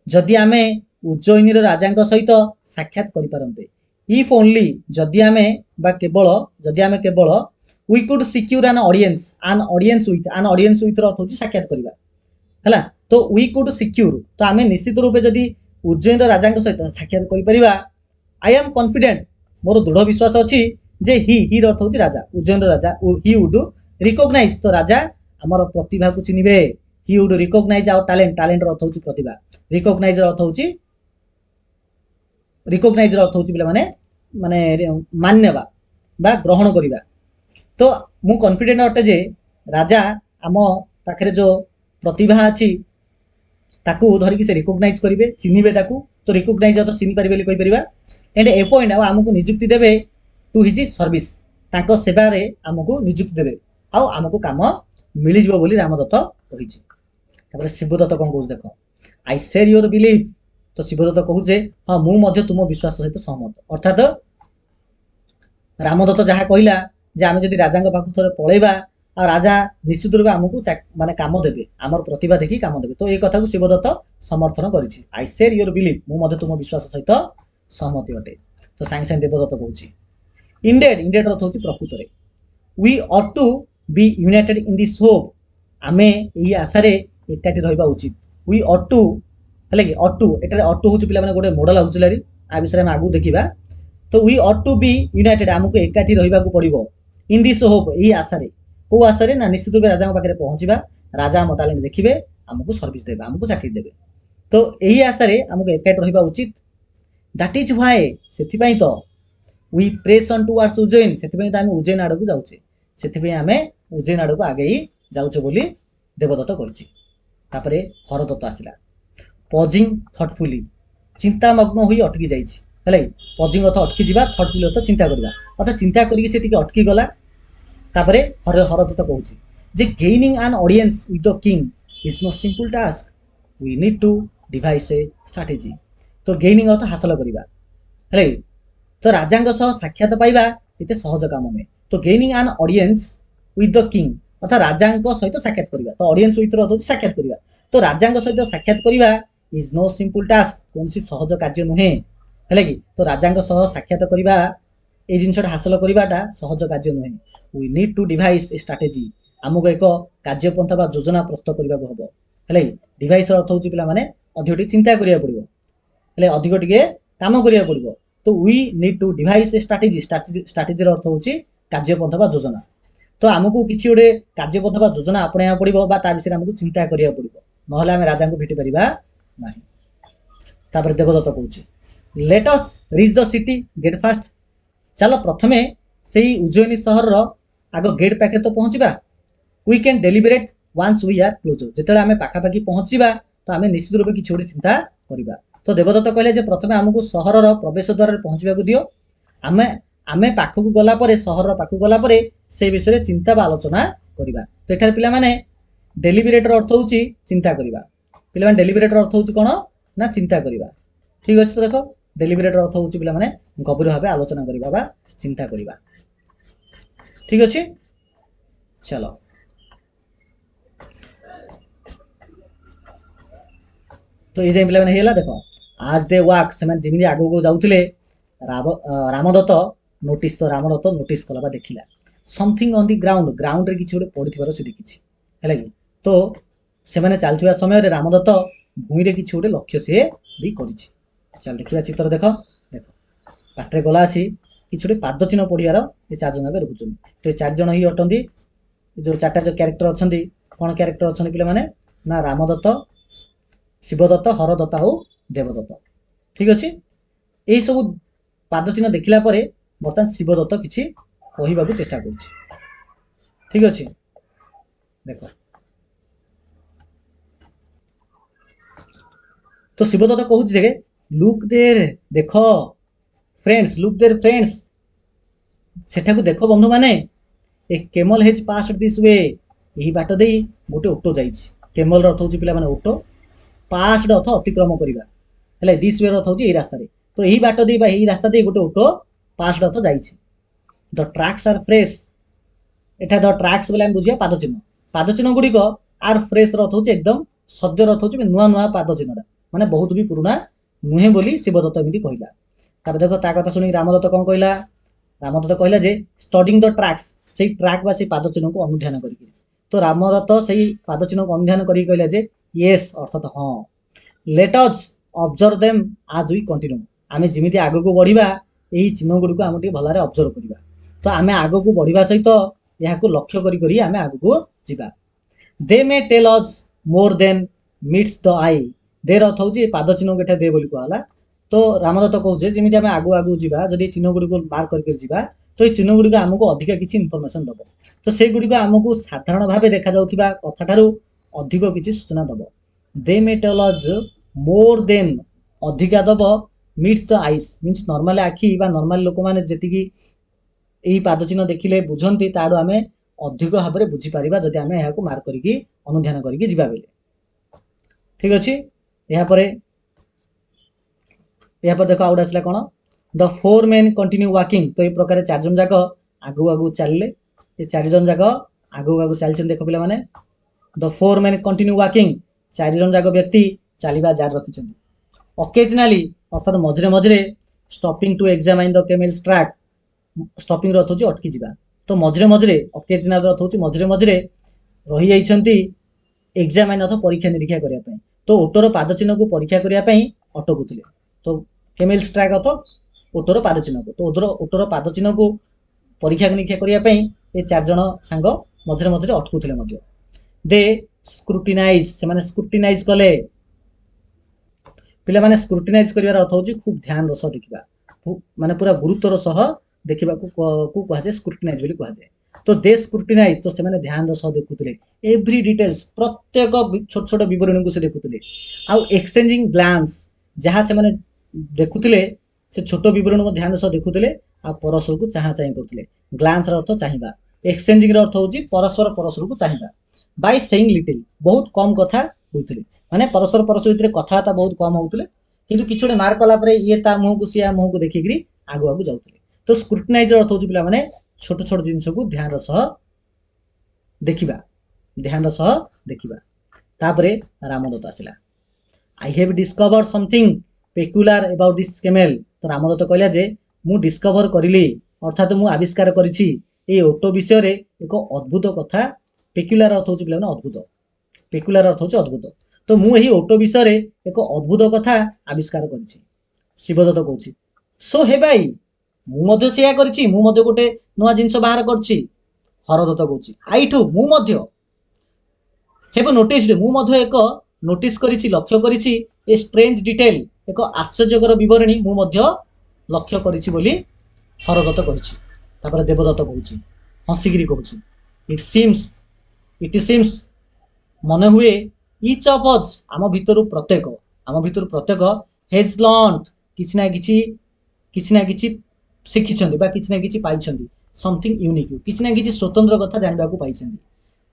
[SPEAKER 1] ଯଦି ଆମେ ଉଜ୍ଜୟିନୀର ରାଜାଙ୍କ ସହିତ ସାକ୍ଷାତ କରିପାରନ୍ତେ। If only ଯଦି ଆମେ କେବଳ we could secure an audience with ର ଅର୍ଥ ହେଉଛି ସାକ୍ଷାତ କରିବା ହେଲା। ତ we could secure, ତ ଆମେ ନିଶ୍ଚିତ ରୂପେ ଯଦି ଉଜ୍ଜୟିନୀର ରାଜାଙ୍କ ସହିତ ସାକ୍ଷାତ କରିପାରିବା, I am confident, ମୋର ଦୃଢ଼ ବିଶ୍ୱାସ ଅଛି ଯେ ହି ର ଅର୍ଥ ହେଉଛି ରାଜା, ଉଜ୍ଜୟିନୀର ରାଜା, he would recognize, ତ ରାଜା ଆମର ପ୍ରତିଭାକୁ ଚିହ୍ନିବେ। he would recognize our talent, ର ଅର୍ଥ ହେଉଛି ପ୍ରତିଭା, recognize ର ଅର୍ଥ ହେଉଛି ପିଲାମାନେ ମାନେ ମାନ୍ୟବା ବା ଗ୍ରହଣ କରିବା। ତ ମୁଁ କନଫିଡେଣ୍ଟ ଅଟେ ଯେ ରାଜା ଆମ ପାଖରେ ଯେଉଁ ପ୍ରତିଭା ଅଛି ତାକୁ ଧରିକି ସେ ରିକଗ୍ନାଇଜ କରିବେ, ଚିହ୍ନିବେ ତାକୁ। ତ ରିକଗ୍ନାଇଜ ଅର୍ଥ ଚିହ୍ନି ପାରିବେ ବୋଲି କହିପାରିବା। ଏଣ୍ଡ ଏପଏଣ୍ଟ, ଆଉ ଆମକୁ ନିଯୁକ୍ତି ଦେବେ ଟୁ ହିଜ୍ ସର୍ଭିସ୍, ତାଙ୍କ ସେବାରେ ଆମକୁ ନିଯୁକ୍ତି ଦେବେ ଆଉ ଆମକୁ କାମ ମିଳିଯିବ ବୋଲି ରାମଦତ୍ତ କହିଛି। ତାପରେ ଶିବଦତ୍ତ କ'ଣ କହୁଛି ଦେଖ, ଆଇ ସେୟାର ୟୁର ବିଲିଭ୍, ତ ଶିବଦତ୍ତ କହୁଛେ ହଁ ମୁଁ ମଧ୍ୟ ତୁମ ବିଶ୍ୱାସ ସହିତ ସହମତ। ଅର୍ଥାତ୍ ରାମଦତ୍ତ ଯାହା କହିଲା ଯେ ଆମେ ଯଦି ରାଜାଙ୍କ ପାଖକୁ ଥରେ ପଳେଇବା ଆଉ ରାଜା ନିଶ୍ଚିତ ରୂପେ ଆମକୁ ମାନେ କାମ ଦେବେ, ଆମର ପ୍ରତିଭା ଦେଖି କାମ ଦେବେ। ତ ଏ କଥାକୁ ଶିବଦତ୍ତ ସମର୍ଥନ କରିଛି। ଆଇ ସେୟାର ୟୁର ବିଲିଭ୍, ମୁଁ ମଧ୍ୟ ତୁମ ବିଶ୍ୱାସ ସହିତ ସହମତି ଅଟେ। ତ ସାଙ୍ଗେ ସାଙ୍ଗେ ଦେବଦତ୍ତ କହୁଛି ଇଣ୍ଡେଡ୍ ଅର୍ଥ ହେଉଛି ପ୍ରକୃତରେ। we ought to be united in this hope, ଆମେ ଏହି ଆଶାରେ ଏକାଠି ରହିବା ଉଚିତ। we ought to, ହେଲା କି ought to, ଏଠାରେ ought to ହେଉଛି ପିଲାମାନେ ଗୋଟେ ମଡେଲ ଅକ୍ସିଲାରୀ, ଆ ବିଷୟରେ ଆମେ ଆଗକୁ ଦେଖିବା। ତ we ought to be united, ଆମକୁ ଏକାଠି ରହିବାକୁ ପଡ଼ିବ। in this hope, ଏହି ଆଶାରେ। କୋଉ ଆଶାରେ ନା ନିଶ୍ଚିତ ରୂପେ ରାଜାଙ୍କ ପାଖରେ ପହଞ୍ଚିବା, ରାଜା ଆମ ଟ୍ୟାଲେଣ୍ଟ ଦେଖିବେ, ଆମକୁ ସର୍ଭିସ୍ ଦେବେ, ଆମକୁ ଚାକିରି ଦେବେ। ତ ଏହି ଆଶାରେ ଆମକୁ ଏକାଠି ରହିବା ଉଚିତ। ଦ୍ୟାଟ୍ ଇଜ୍ ହ୍ୱାଏ, ସେଥିପାଇଁ ତ we press on towards ଉଜ୍ଜୟିନ, ସେଥିପାଇଁ ତ ଆମେ ଉଜ୍ଜୟିନ ଆଡ଼କୁ ଯାଉଛେ, ସେଥିପାଇଁ ଆମେ ଉଜ୍ଜୟିନ ଆଡ଼କୁ ଆଗେଇ ଯାଉଛେ ବୋଲି ଦେବଦତ୍ତ କହିଛି। ତାପରେ ହରଦତ୍ତ ଆସିଲା, ପଜିଂ ଥଟଫୁଲି, ଚିନ୍ତାମଗ୍ନ ହୋଇ ଅଟକି ଯାଇଛି। ହେଲା କି ପଜିଂ ଅର୍ଥ ଅଟକି ଯିବା, ଥଟଫୁଲି ଅର୍ଥ ଚିନ୍ତା କରିବା, ଅର୍ଥାତ୍ ଚିନ୍ତା କରିକି ସେ ଟିକେ ଅଟକି ଗଲା। ତାପରେ ହରଦତ୍ତ କହୁଛି ଯେ gaining an audience with the king is no simple task, we need to devise a strategy. ତ ଗେନିଂ ଅର୍ଥ ହାସଲ କରିବା, ହେଲା କି ତ ରାଜାଙ୍କ ସହ ସାକ୍ଷାତ ପାଇବା ଏତେ ସହଜ କାମ ନୁହେଁ। ତ gaining an audience with the king ଅର୍ଥାତ୍ ରାଜାଙ୍କ ସହିତ ସାକ୍ଷାତ କରିବା। ତ ଅଡିଏନ୍ସ ୱିଥ୍ ର ଅର୍ଥ ହେଉଛି ସାକ୍ଷାତ କରିବା। ତ ରାଜାଙ୍କ ସହିତ ସାକ୍ଷାତ କରିବା ଇଜ୍ नो ସିମ୍ପଲ ଟାସ୍କ, କୌଣସି ସହଜ କାର୍ଯ୍ୟ ନୁହେଁ, ହେଲା କି ତ ରାଜାଙ୍କ ସହ ସାକ୍ଷାତ କରିବା, এই ଜିନିଷଟା ହାସଲ କରିବାଟା ସହଜ କାର୍ଯ୍ୟ ନୁହେଁ। we need to devise a strategy, ଆମକୁ ଏକ କାର୍ଯ୍ୟପନ୍ଥା ବା ଯୋଜନା ପ୍ରସ୍ତୁତ କରିବାକୁ ହେବ, ହେଲା କି ଡିଭାଇସ୍ ଅର୍ଥ ହେଉଛି ପିଲାମାନେ ଅଧିକ ଟିକେ ଚିନ୍ତା କରିବାକୁ ପଡ଼ିବ, ହେଲେ ଅଧିକ ଟିକେ କାମ କରିବାକୁ ପଡ଼ିବ। ତ we need to devise a strategy, ଷ୍ଟ୍ରାଟେଜିର ଅର୍ଥ ହେଉଛି କାର୍ଯ୍ୟପନ୍ଥା ବା ଯୋଜନା। ତ ଆମକୁ କିଛି ଗୋଟେ କାର୍ଯ୍ୟପନ୍ଥା ବା ଯୋଜନା ଆପଣେଇବାକୁ ପଡ଼ିବ ବା ତା ବିଷୟରେ ଆମକୁ ଚିନ୍ତା କରିବାକୁ ପଡ଼ିବ, ନହେଲେ ଆମେ ରାଜାଙ୍କୁ ଭେଟି ପାରିବା ନାହିଁ। ତାପରେ ଦେବଦତ୍ତ କହୁଛି ଲେଟ୍ ଅସ୍ ରିଚ୍ ଦ ସିଟି ଗେଟ୍ ଫାଷ୍ଟ, ଚାଲ ପ୍ରଥମେ ସେଇ ଉଜ୍ଜୟିନୀ ସହରର ଆଗ ଗେଟ୍ ପାଖରେ ତ ପହଞ୍ଚିବା। we can deliberate once we are closer, ଯେତେବେଳେ ଆମେ ପାଖାପାଖି ପହଞ୍ଚିବା ତ ଆମେ ନିଶ୍ଚିତ ରୂପେ କିଛି ଗୋଟେ ଚିନ୍ତା କରିବା। तो देवदत्त कहले जे प्रथमे आमको सहरर प्रवेश द्वार पहुँचवाक दियो, आमे आमे पाखक गला परे सहर पाखक गला परे से विषय चिंता बा आलोचना करिबा। तो एठार पिला माने डेलिबरेटर अर्थ होची चिंता करिबा। पिला माने डेलिबरेटर अर्थ होची कोन ना चिंता करिबा। ठीक अछि। तो देखो डेलिबरेटर अर्थ होची पिला माने गभीर भाबे आलोचना करिबा बा चिंता करिबा। ठीक अछि। चलो तो ये पिला माने हेला देखो आज दे वाक से माने जेमिति आगो को जाउथिले रामदत्त नोटिस तो रामदत्त नोटिस कला बा देखिला something on the ground ground रे किछि गोटे पडिथिबार से देखिछि हैला कि। तो से माने चालथिबा समय रे रामदत्त भूई रे किछि गोटे लक्ष्य से भी करिछि। चल देखिबा चित्र देखो देखो पाटरे गला आसी किछि गोटे पाद चिन्ह पडियार ए चार जन आगे देखुछन। तो ए चार जन ही अटंदी जो चारटा जो कैरेक्टर अछंदी कोन कैरेक्टर अछंदी पिला माने ना रामदत्त शिवदत्त हरदत्त और देवदत्त। ठीक अछि। एही सब पाद चिन्ह देखिला परे बर्तमान शिवदत्त किछि कहिबाकू चेष्टा करछि। ठीक अछि। देखो तो शिवदत्त कहूछि जे लुक देयर देखो फ्रेंड्स लुक देयर फ्रेंड्स सेठा को देखो बंधु माने a camel has passed this way एही बाट देई गोटे ऑटो जाइछि। केमल अर्थ होछि पिला माने ऑटो पास्ड अर्थ अतिक्रम करिबा हेले दिस वे अर्थ होछि एही रास्ता रे। तो एही बाट देई बा एही रास्ता देई गोटे ऑटो पास्ड अर्थ जाइछि। द ट्रैक्स आर फ्रेश एठा द ट्रैक्स बोले हम बुझिया पाद चिन्ह गुडी को आर फ्रेश अर्थ होछि एकदम सद्य अर्थ होछि नुआ नुआ पाद चिन्हटा माने बहुत भी पुराना नुहे बोली शिवदत्त एमिति कहिला। तार देखो ता कथा सुनी रामदत्त कोन कहिला रामदत्त कहिला जे स्टडिंग द ट्रैक्स सेही ट्रैक बा सेही पाद चिन्ह को अनुध्यान करिकि। तो रामदत्त सेही पाद चिन्ह को अनुध्यान करिकि कहिला जे यस अर्थात हां लेट अस ऑब्जर्व देम आज वी कंटिन्यू आमे जिमिति आगो को बढ़िबा एही चिन्ह गुडी को आमे भलारे ऑब्जर्व करिबा। तो आमे आगो को बढ़िबा सहित यहा को लक्ष्य करी करी आमे आगो को जिबा। They may tell us more than meets the eye देर अर्थ होची पाद चिन्ह केठा दे बोली कहला। तो रामदत्त कहूजे जेमिति आमे आगो आगो जिबा जदि चिन्ह गुडी को मार्क करी जिबा तो ए चिन्ह गुडी को हमको अधिक किछि इंफॉर्मेशन दबो। तो से गुडी को हमको साधारण भाबे देखा जाउथिबा कथा थारु अधिक किछि सूचना दबो। दे may tell us more than अधिका दबो meets the eyes means normal आखि बा नॉर्मल लोक माने जेतिकी एही पाद चिन्ह देखिले बुझंती ताडो आमे अधिक भाबरे बुझी परिबा जदि आमे एहा को मार्क करिकि अनुध्यान करिकि जिबा बेले। ठीक अछि। एहा परे देखो आउट आसला कोन the four men continue walking. तो ए प्रकार चार जन जाक आगु आगु चलले ए चार जन जाक आगु आगु चलछन देखो पिला माने the four men continue walking चार जन जाक व्यक्ति चलीबा जार रखिछन। ओकेजनली अर्थात मझरे मझरे stopping to examine the camel's track stopping अर्थ होची अटकी जिबा। तो मझरे मझरे ओकेजनल अर्थ होची मझरे मझरे रही जाइछंती एग्जामिन अर्थ परीक्षा निरीक्षा करिया पई। तो ओटोर पाद चिन्ह को परीक्षा करिया पई अटकुतले। तो केमेल्स ट्रैक अर्थ ओटोर पाद चिन्ह को तो ओटोर पाद चिन्ह को परीक्षा निरीक्षा करिया पई ए चार जन सांग मझरे मझरे अटकुतले मध्य। दे स्क्रूटिनाइज से माने स्क्रूटिनाइज कले पिला माने स्क्रूटिनाइज करिवार अर्थ होची खूब ध्यान रस देखिबा माने पूरा गुरुत्वर सह देखिबा को कहा जाय स्क्रूटिनाइज बोली कहा जाय। तो दे स्क्रूटिनाइज तो से माने ध्यान रस देखुतले एवरी डिटेल्स प्रत्येक छोट छोट विवरण को से देखुतले आउ एक्सचेंजिंग ग्लांस जहां से माने देखुतले से छोट विवरण को ध्यान सह देखुतले आ परस्पर को चाहा चाहि करतले। ग्लांस र अर्थ चाहिबा एक्सचेंजिंग र अर्थ होची परस्पर परस्पर को चाहिबा। बाय सेइंग लिटिल बहुत कम कथा होतले माने परस्पर परस्पर भितर कथाता बहुत कम होतले किंतु किछोडे मार कला परे ये ता मुह को सिया मुह को देखिकरी आगु आगु जाउतले। तो स्क्रूटिनाइज अर्थ होची पिला माने छोट छोट जिंस को ध्यान सह देखिबा ध्यान सह देखिबा। तापरे रामदत्त आसिला I have discovered something peculiar about this camel. तो रामदत्त कहला जे मु डिस्कवर करिली अर्थात मु आविष्कार करिछि ए ऑटो विषय रे एक अद्भुत कथा। पेक्युलर अर्थ होची पिला माने अद्भुत पेक्युलर अर्थ होची अद्भुत। तो मु एही ऑटो विषय रे एक अद्भुत कथा आविष्कार करिछि। शिवदत्त कहूछि सो हे भाई मु मध्य सेया करिछि मु मध्य गोटे नुआ जिंस बाहर करछि। हरदत्त कहूछि आई टू मु मध्य हेव नोटिस्ड मु मध्य एक नोटिस करिछि लक्ष्य करिछि ए स्ट्रेंज डिटेल एक आश्चर्यकर विवरणी मु मध्य लक्ष्य करिछि बोली हरदत्त कहूछि। तापर देवदत्त कहूछि हंसिगिरी कहूछि इट सीम्स मन हुए इच ऑफ अस आम भितर प्रत्येक हेज लर्न किछि ना किछि शिखिछन्ति बा किछि ना किछि पाइछन्ति समथिंग यूनिक किछि ना किछि स्वतंत्र कथा जानबा को पाइछन्ति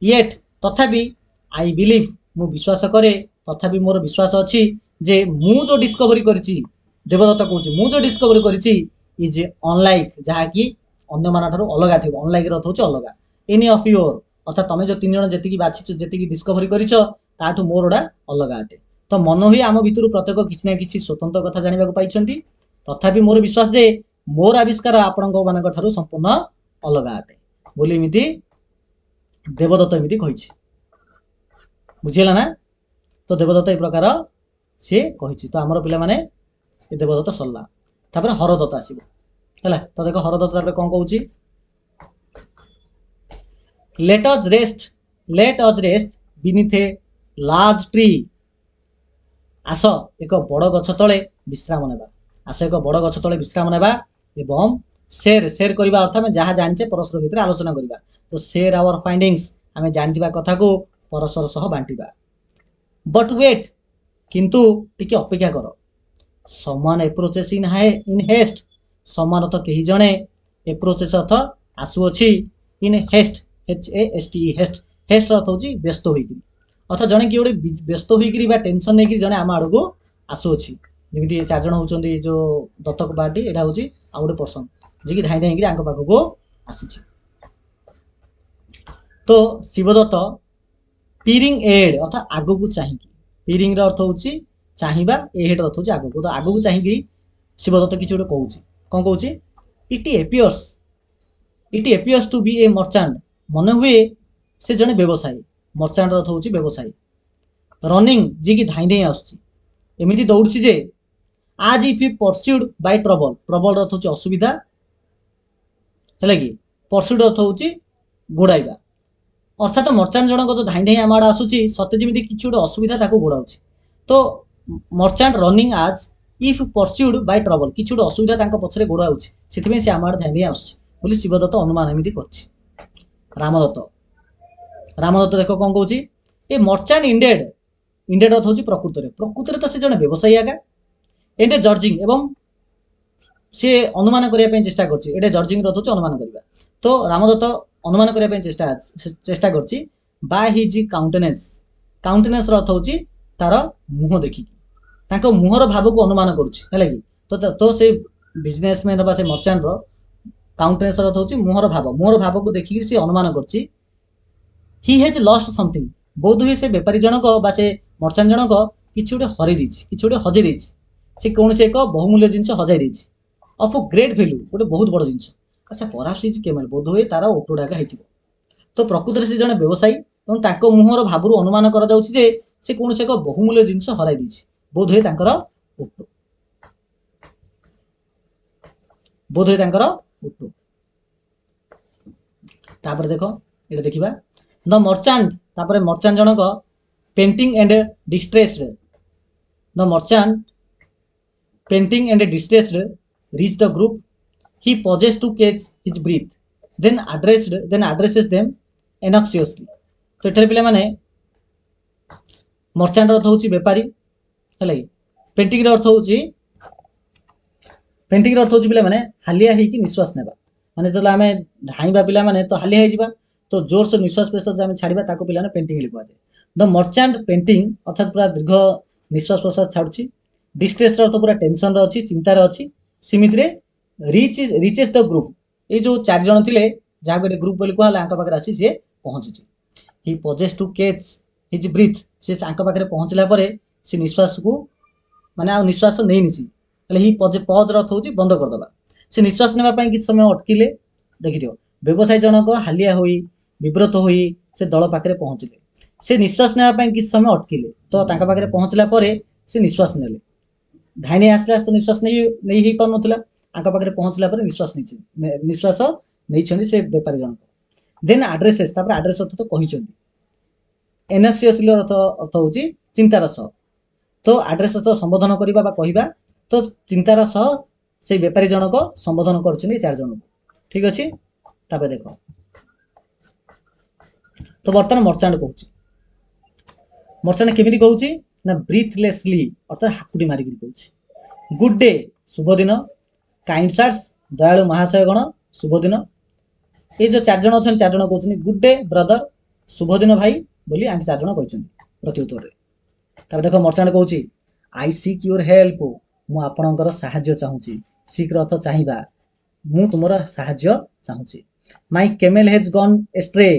[SPEAKER 1] येट तथापि आई बिलीव मु विश्वास करे तथापि मोर विश्वास अछि जे मु जो डिस्कवरी करछि देवदत्त कहूँ मु जो डिस्कवरी करछि इज अनलाइक जहाँकि अन्य मान ठारू अलगा थी अनलाइक अर्थ हूँ अलगा एनी ऑफ योर अर्थात तुम जो 3 जन जी बाछी जी डिस्कवरी कर मोर गोटा अलगा अटे तो मन हुए आम भितर प्रत्येक किसी ना कि स्वतंत्र कथा जानवा पाई तथापि मोर विश्वास जे मोर आविष्कार आपण मान संपूर्ण अलगा अटे बोली एमती देवदत्त एमती कही बुझीगला ना तो देवदत्त ए प्रकार सी कही तो आमर पिला माने देवदत्त सरला तापर हरदत्त आसीबो हैला तो देखो हरदत्त तापर कोन कहूची let us rest beneath a large tree आस एक बड़ गछ तले विश्राम नेबा आस एक बड़ गछ तले विश्राम नेबा एवं शेयर करबा अर्थ में जहाँ जानिचे परस्पर भितर आलोचना करबा तो शेयर आवर फाइंडिंग्स आमे जानथिबा कथा को परस्पर सह बांटिबा बट वेट किंतु टिके अपेक्षा कर समान एप्रोचेस इन हेस्ट समान तो कहीं जड़े एप्रोचेस अर्थ आसुअछि in haste HAST haste haste अर्थ हूँ व्यस्त होगी अर्थात जड़े किए गोटे व्यस्त होकर टेंशन नहीं जड़े आम आड़ को आसुअछि जमी 4 जन होती जो दत्तक पार्टी यहाँ हूँ आ गए पर्सन जी धाई धाई आंक पाखक आसी तो शिवदत्त पीरिंग एड अर्थात आग को चाहिए पीरिंग अर्थ हूँ चाहिए एड अर्थ हूँ आग को तो आग को चाहिए शिवदत्त किसी गोटे कौच कौन कौच it appears to be A merchant मन हुए से जड़े व्यवसायी मर्चांट अर्थ हूँ व्यवसायी रनिंग जी की धाई धाई आमती दौड़ी जे आज if you pursued by trouble अर्थ हूँ असुविधा है कि परस्यूड अर्थ हूँ गोड़ाइबा अर्थात मर्चांट जनक जो धाई धाई आम आड़ आसूची सत्य जमी किसी गोटे असुविधा गोड़ाऊँ तो मर्चांट रनिंग आज इफ परस्यूड बाय ट्रबल किसी गोटे असुविधा पछरे गोड़ाऊँ से आम आड़ धाई धाई आसूँ शिवदत्त अनुमान एमती कर रामदत्त देख कौन कौच ए मर्चांट इंडेड अर्थ हूँ प्रकृत तो से जन व्यवसायी आगा एंडे जर्जिंग एवं सी अनुमान करने चेष्टा कर जर्जिंग अर्थ हूँ अनुमान करवा तो रामदत्त अनुमान करने चेष्टा कर बाय हिज काउंटेनेंस अर्थ हूँ तार मुह देखिक मुहर भाव को अनुमान करुँच तो से बिजनेसमैन बा से मर्चांट काउंटेनेंस अर्थ हूँ मुहर भाव को देखिक सी अनुमान कर ही हैज लॉस्ट समथिंग बोध हुए से बेपारी जनक बा से मर्चांट जनक किसी गोटे हरई किसी गोटे हजई से कौन से एक बहुमूल्य जिनस हजाई ऑफ ग्रेट वैल्यू गोटे बहुत बड़ जिनस अच्छा पराप्स इज केमेल बोध हुए तार ओटोडागा हो तो प्रकृत से जड़े व्यवसायी और मुहर भाव अनुमान कर कौन से एक बहुमूल्य जिनस हराई बोध हुए ओटो बोध हुए ओटो तापर देख ये देखा द मर्चांट तापर मर्चांट जनक panting and distressed the merchant panting and distressed reach the group he pauses to catch his breath then addresses them anxiously तो एठारे पिला माने मर्चांट अर्थ हूँ बेपारी है पेंटिंग अर्थ हूँ पिला माने हालिया होगी निश्वास नेबा माने जो आम धाइबा पिला माने तो हालिया हो तो जोर से निश्वास प्रश्वास जो छाड़ा ताको पिला पेंटिंग लिखा जाए द मर्चांट पेंटिंग अर्थात पूरा दीर्घ निश्वास प्रश्वास छाड़ी डिस्ट्रेस अर्थ पूरा टेंशन अच्छी चिंतार अच्छी सीमित रिचेस द ग्रुप ये जो 4 जन थे जहाँ गोटे ग्रुप बोली कहला पाखे आसी सी पहुँची he pauses to catch his breath से पाखे पहुँचला से निश्वास को माने आ निश्वास नहीं निसी ही पज अर्थ हूँ बंद करदे से निश्वास नापी किसी समय अटकिले देखी व्यवसायी जनक हालिया हो विव्रत हो से दल पाखे पहुँचले से निश्वास नापी किसी समय अटकिले तो पाखे पहुँचला से निश्वास नेले धाई नहीं आसला तो निश्वास नहीं हो पार ना पाखे पहुँचला निश्वास नहीं से बेपारी जनक देन आड्रेसेस आड्रेस अर्थ तो कही एनएक्सियसली अर्थ हूँ चिंतार सह तो आड्रेस तो संबोधन करवा कहवा तो चिंतार सह से बेपारी जनक संबोधन कर 4 जन को ठीक अच्छे तापर देख तो बर्तमान मर्चांट कहूँ मर्चांट केमी कहूँ ना ब्रीथलेसली अर्थात हाकुटी मारिक कहूँ गुड डे शुभ दिन, काइंड सार्स दयालु महाशयगण शुभ दिन। ये जो 4 जण अछन 4 जण कहउछन गुड डे ब्रदर शुभ दिन भाई बोली आंके 4 जण कहउछन प्रति उत्तर रे। तब देखो मर्चेंट कहउची आई सीक योर हेल्प, मु आपनकर सहाय्य चाहूची। सीक अर्थ चाहिबा, मु तुमरा सहाय्य चाहूची। My camel has gone astray,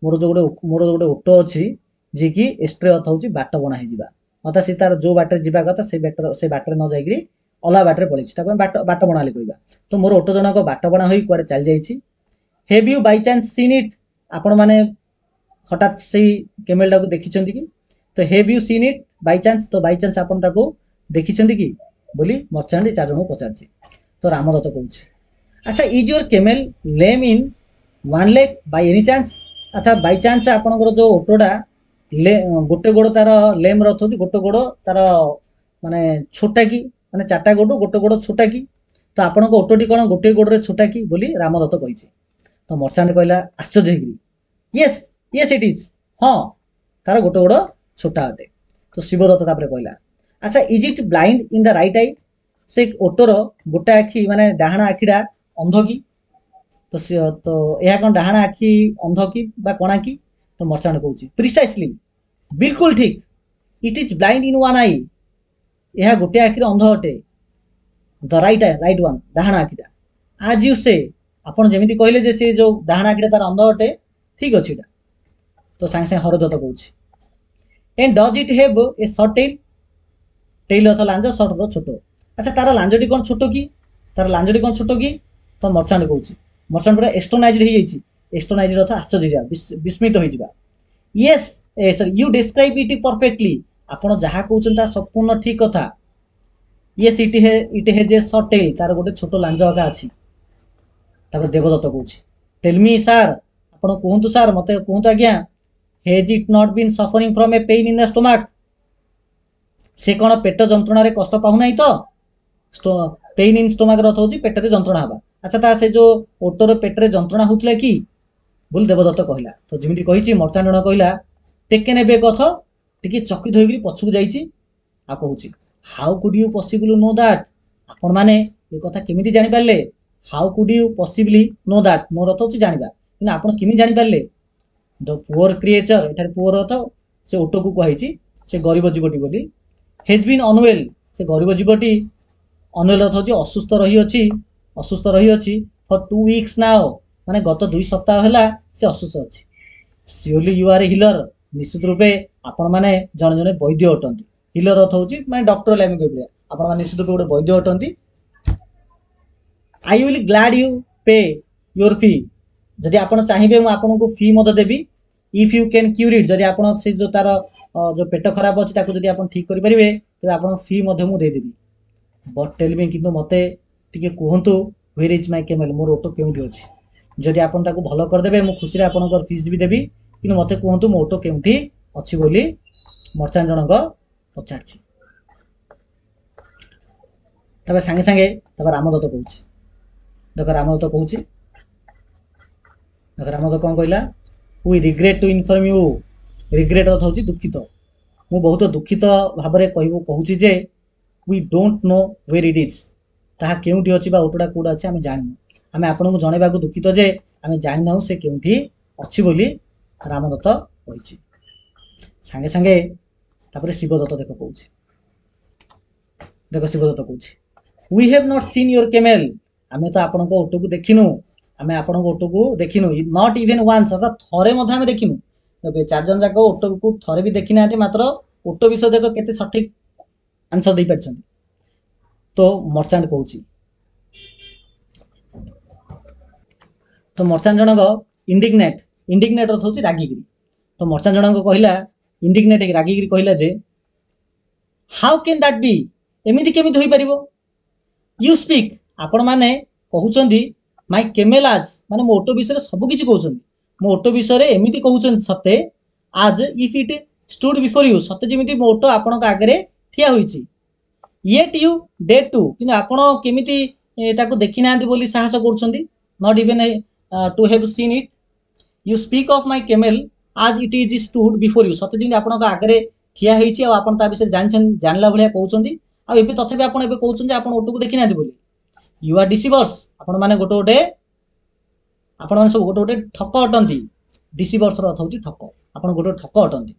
[SPEAKER 1] मोर जो गोटे ओटो अछि जे कि एस्ट्रे अर्थ होची बाट बना हे जिबा, अर्थात से तार जो बाटे जिबा कथा से बाटे न जाईकरी अला बाटे पळिछि, ताको बाट बनाले कहबा। तो मोर ओटो जनक बाट बना होई कुआडे चल जाईछि। Have you by chance seen it, आपण माने हठात से केमेल टाको देखिछन्ती कि? तो have you seen it by chance, तो बाय चांस आपण ताको देखिछन्ती कि बोली मर्चेंट 4 जण पचारछि। तो रामदत्त कहउछि अच्छा is your camel lame in one leg by any chance, अच्छा बाय चांस आपनकर जो ओटोडा गोटे गोड़ तार लेम रथ होची, गोटे गोड़ तार माने छोटा की माने 4टा गोड़ गोटे गोड़ छोटा की, तो आपनक ओटोटी कोन गोटे गोड़ रे छोटा की बोली रामदत्त कहिछि। तो मर्चेंट कहला आश्चर्य हेकरी यस यस इट इज, हां तार गोटे गोड़ छोटा अटे। तो शिवदत्त तापरे कहला अच्छा is it blind in the right I, से ओटोर गोटे आखी माने डाहाना आखीडा अंध की? तो यह कौन डाहाना आखि अंध की बा कणा की? तो मर्चेंट कहउछि प्रिसाइसली बिल्कुल ठीक, it is blind in one eye, यह गोटे आखिर अंध अटे। द राइट वन डाहाना आखिटा आज यू से, आपण जेमिति कहले जे से जो डाहाना आखिटा तार अंध अटे ठीक अछि एटा। तो सांगे सांगे हरदत्त कहउछि and does it have a short tail, tail अर्थ लांज शॉर्ट अर्थ छोटो, अच्छा तार लांजटी कोन छोटो की? तार लांजटी कोन छोटो की? तो मर्चेंट कहउछि मर्चेंट पूरा एस्टोनाइज्ड हो जाइछि, एस्टोनाइज्ड अर्थ आश्चर्य विस्मित हो जिबा। Yes sorry you describe it perfectly, आपण जहा कहउछन ता संपूर्ण ठीक कथा। Yes it has a short tale, तार गोटे छोटो लांज आका अछि। तापर देवदत्त कहउछि टेल मी सर, आपण कहंतु सर मते कहंतु आज्ञा has it not been suffering from a pain in the stomach, से कोन पेट जंत्रणा रे कष्ट पाउ नाही तो? पेन इन स्टोमक अर्थ होची पेट रे जंत्रणा हबा, अच्छा ता से जो ओटोर पेट रे जंत्रणा होतले की बोल देवदत्त कहला। तो जिमिति कहिछि मर्चेंट जण कहला टेकन एबे कथ टिके चकित होइकरी पछुक जाइछि आ कहउछि how could you possible know that, आपण माने ए कथा केमिति जानि पारले? How could you possibly know that, मोर अर्थ होछि जानिबा, किना आपण केमि जानि पारले? द पुअर क्रिएचर, एठार पुअर अर्थ से ओटो को कहिछि से गरीब जीवटी बोली। हैज बीन अनवेल, से गरीब जीवटी अनवेल अर्थ होछि असुस्थ रही अछि फॉर 2 वीक्स नाउ, माने गत 2 सप्ताह होला से असुस्थ अछि। Surely you R A healer, निश्चित रूपे आपण माने जण जणे वैद्य अटंती। हिलर अर्थ होछि माने डॉक्टर लाइन कहबले, आपण माने निश्चित रूपे गोटे वैद्य अटंती। आई विल ग्लैड यू पे योर फी, जदि आपण चाहिबे मु आपन को फी मद देबी। If you can cure it, जदि आपण से जो तार जो पेट खराब अछि ताको जदि आपण ठीक करि परिबे त आपण फी मधे मु दे देबी। बट टेल मी, किंतु मते टिके कहंतु वेयर इज माय केमेल, मोर ओटो केउठी अछि? जदि आपण ताको भलो कर देबे मु खुशी रे आपनकर फीस भी देबी, किंतु मते कहंतु मो ओटो केउठी अछि बोली मर्चेंट जनक पचारछि। तबे संगे संगे तबे रामदत्त कहउछि, देखो रामदत्त कहउछि, देखो रामदत्त कोन कहला we regret to inform you, regret अर्थ होछि दुखित, मु बहुत दुखित भाबरे कहउछि जे we don't know where it is, ताहा केउठी अछि बा ओटोडा कोड अछि आमे जानि, आमे आपन को जणेबा को दुखित जे आमे जानि नाउ से केउठी अछि बोली रामदत्त कहिछि। संगे संगे तापरे शिवदत्त देखो कहउछि, देखो शिवदत्त कहउछि we have not seen your camel, आमे तो आपन को ओटो को देखिनु, आमे आपन को ओटो को देखिनु, नॉट इवन वन्स, अर्थात थरे मध्ये आमे देखिनु। देखो 4 जन जाको ओटो को थरे भी देखि नाते, मात्र ओटो विषय देखो केते सठिक आंसर दे परछन। तो मर्चेंट कहउछि, तो मर्चेंट जनक इंडिग्नेट, इंडिग्नेट अर्थ होछि रागीगिरी। तो मर्चेंट जनक कहला इंडिग्नेट रागीगिरी कहला जे हाउ कैन दैट बी, एमिति केमिति होई परिबो? यू स्पीक, आपण माने कहउचंदी माय केमेल आज, माने मो ओटो विषय सब किछि कहउचंदी, मो ओटो विषय एमिति कहउचंदी सते as if it stood before you, सते जेमिति मो ओटो आपण का आगरे ठिया होईछि। येट यू डेट टू, किंतु आपण केमिति ताको देखि नांती बोली साहस करछंदी, not even to have seen it. You speak of my camel as it is stood before you, सते जेमिति आपण का आगरे ठिया होईछि आ आपण ता विषय जानछन जानला भलिया कहउचंदी, आ एबे तथापि आपण एबे कहउछन जे आपण ओटो को देखि नाथि बोली यू आर डिसीवर्स आपण माने गोटे गोटे आपण माने सब गोटे गोटे ठक अटंती डिसीवर्स रो अर्थ होची ठक आपण गोटे ठक अटंती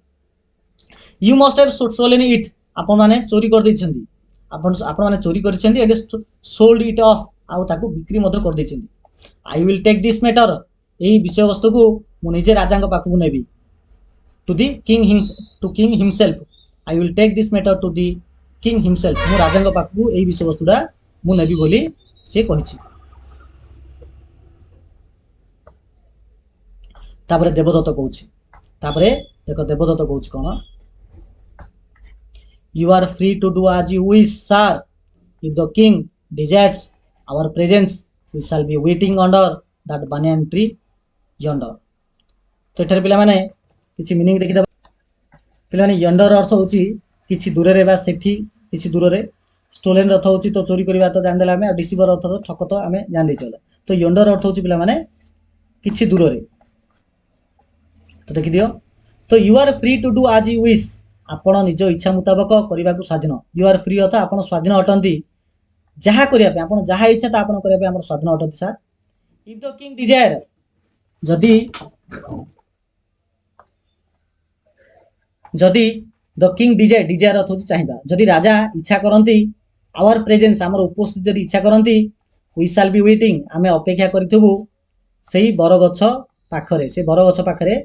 [SPEAKER 1] you must have stolen it आपण माने चोरी कर दैछंती आपण माने चोरी करछंती एंड सोल्ड इट ऑफ आ ताको बिक्री मध्य कर दैछंती I will take this matter एही विषय वस्तु को मु निजे राजा पाखु नेबी to the king himself I will take this matter to the king himself मु राजा पाखु एही विषय वस्तुडा मु नेबी बोली से कहिछि तापरे देवदत्त कहउछि तापरे देखो देवदत्त कहउछि कोन You are free to do as you wish, sir. If the king desires our presence, we shall be waiting under that banyan tree yonder. तो एठारे पिला माने किछि मीनिंग देखि पिला माने यंडर अर्थ होछि किछि दूर रे बा सेठी किछि दूर रे स्टोलन अर्थ होछि तो चोरी करबा तो जान देला हमें डिसीवर अर्थ तो ठक तो हमें जान दे चला तो यंडर अर्थ होछि पिला माने किछि दूर रे तो देखि दियो तो you are free to do as you wish आपण निज इच्छा मुताबक करने को स्वाधीन यू आर फ्री अर्थ आपण स्वाधीन अटंती जहाँ करने आपण जहाँ इच्छा आपण करने आपण स्वाधीन अटंती sir if the king desire जदि जदि द किंग डिजायर अर्थ होची चाहिबा जदि राजा इच्छा करंती आवर प्रेजेंस हमर उपस्थित जदि इच्छा करंती वी शैल बी वेटिंग आमे अपेक्षा करिथबु सेही बरगछ पाखरे से बरगछ पाखरे